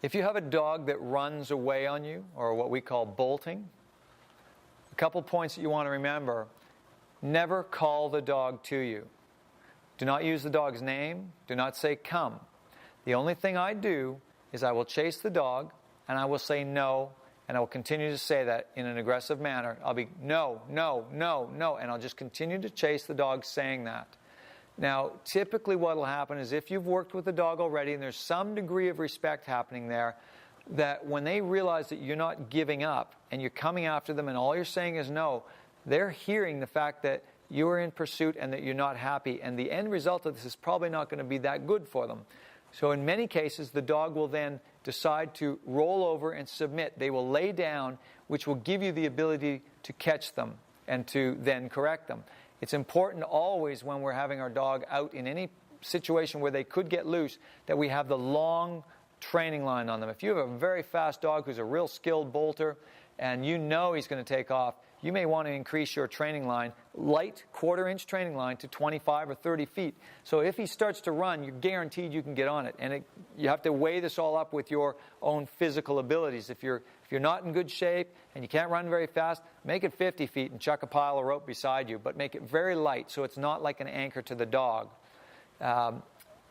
If you have a dog that runs away on you, or what we call bolting, a couple points that you want to remember. Never call the dog to you. Do not use the dog's name. Do not say come. The only thing I do is I will chase the dog and I will say no, and I will continue to say that in an aggressive manner. I'll be no, no, no, no, and I'll just continue to chase the dog saying that. Now, typically what will happen is if you've worked with the dog already and there's some degree of respect happening there, that when they realize that you're not giving up and you're coming after them and all you're saying is no, they're hearing the fact that you're in pursuit and that you're not happy. And the end result of this is probably not going to be that good for them. So in many cases, the dog will then decide to roll over and submit. They will lay down, which will give you the ability to catch them and to then correct them. It's important always when we're having our dog out in any situation where they could get loose that we have the long training line on them. If you have a very fast dog who's a real skilled bolter and you know he's going to take off, you may want to increase your training line, light quarter-inch training line, to 25 or 30 feet. So if he starts to run, you're guaranteed you can get on it. And you have to weigh this all up with your own physical abilities. If you're not in good shape and you can't run very fast, make it 50 feet and chuck a pile of rope beside you, but make it very light so it's not like an anchor to the dog.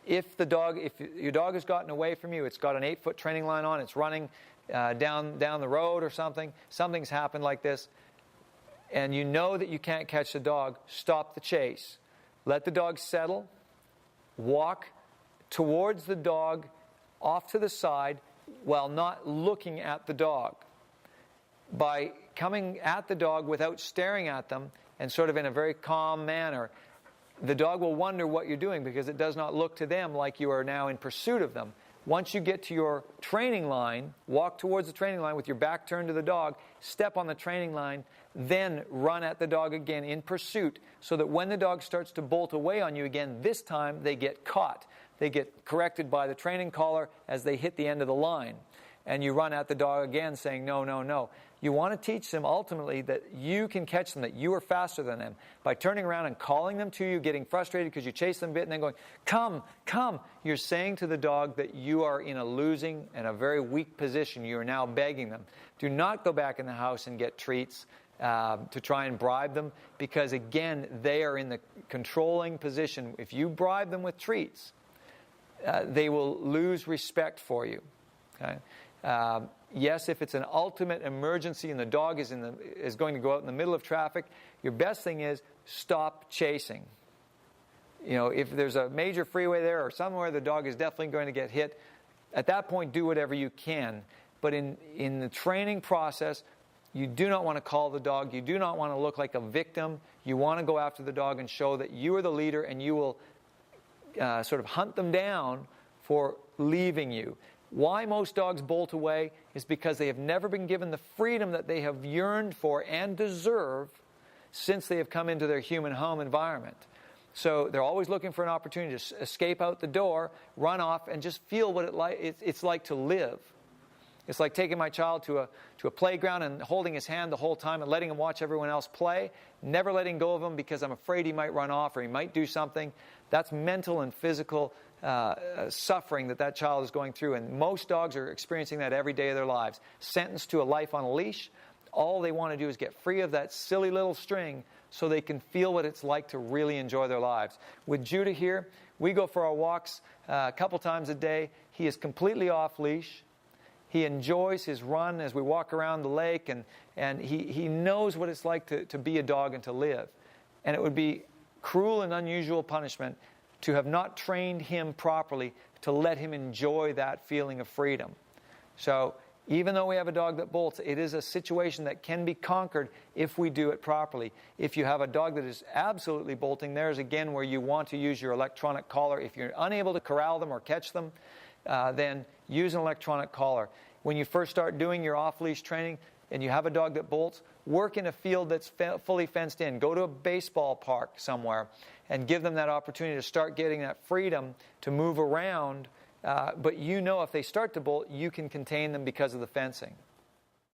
If your dog has gotten away from you, it's got an 8-foot training line on, it's running down the road or something's happened like this, and you know that you can't catch the dog, stop the chase. Let the dog settle, walk towards the dog off to the side while not looking at the dog. By coming at the dog without staring at them and sort of in a very calm manner, the dog will wonder what you're doing because it does not look to them like you are now in pursuit of them. Once you get to your training line, walk towards the training line with your back turned to the dog, step on the training line, then run at the dog again in pursuit so that when the dog starts to bolt away on you again, this time they get caught. They get corrected by the training collar as they hit the end of the line. And you run at the dog again saying, no, no, no. You want to teach them ultimately that you can catch them, that you are faster than them. By turning around and calling them to you, getting frustrated because you chase them a bit and then going, come, come. You're saying to the dog that you are in a losing and a very weak position. You are now begging them. Do not go back in the house and get treats to try and bribe them because, again, they are in the controlling position. If you bribe them with treats, they will lose respect for you. Okay? Yes, if it's an ultimate emergency and the dog is going to go out in the middle of traffic, your best thing is stop chasing. You know, if there's a major freeway there or somewhere the dog is definitely going to get hit, at that point do whatever you can. But in the training process, you do not want to call the dog. You do not want to look like a victim. You want to go after the dog and show that you are the leader and you will sort of hunt them down for leaving you. Why most dogs bolt away is because they have never been given the freedom that they have yearned for and deserve since they have come into their human home environment. So they're always looking for an opportunity to escape out the door, run off, and just feel what it's like to live. It's like taking my child to a playground and holding his hand the whole time and letting him watch everyone else play, never letting go of him because I'm afraid he might run off or he might do something. That's mental and physical suffering that child is going through. And most dogs are experiencing that every day of their lives. Sentenced to a life on a leash, all they want to do is get free of that silly little string so they can feel what it's like to really enjoy their lives. With Judah here, we go for our walks a couple times a day. He is completely off leash. He enjoys his run as we walk around the lake, and he knows what it's like to be a dog and to live. And it would be cruel and unusual punishment to have not trained him properly to let him enjoy that feeling of freedom. So even though we have a dog that bolts, it is a situation that can be conquered if we do it properly. If you have a dog that is absolutely bolting, there's again where you want to use your electronic collar. If you're unable to corral them or catch them, then use an electronic collar. When you first start doing your off-leash training and you have a dog that bolts, work in a field that's fully fenced in. Go to a baseball park somewhere and give them that opportunity to start getting that freedom to move around. But you know if they start to bolt, you can contain them because of the fencing.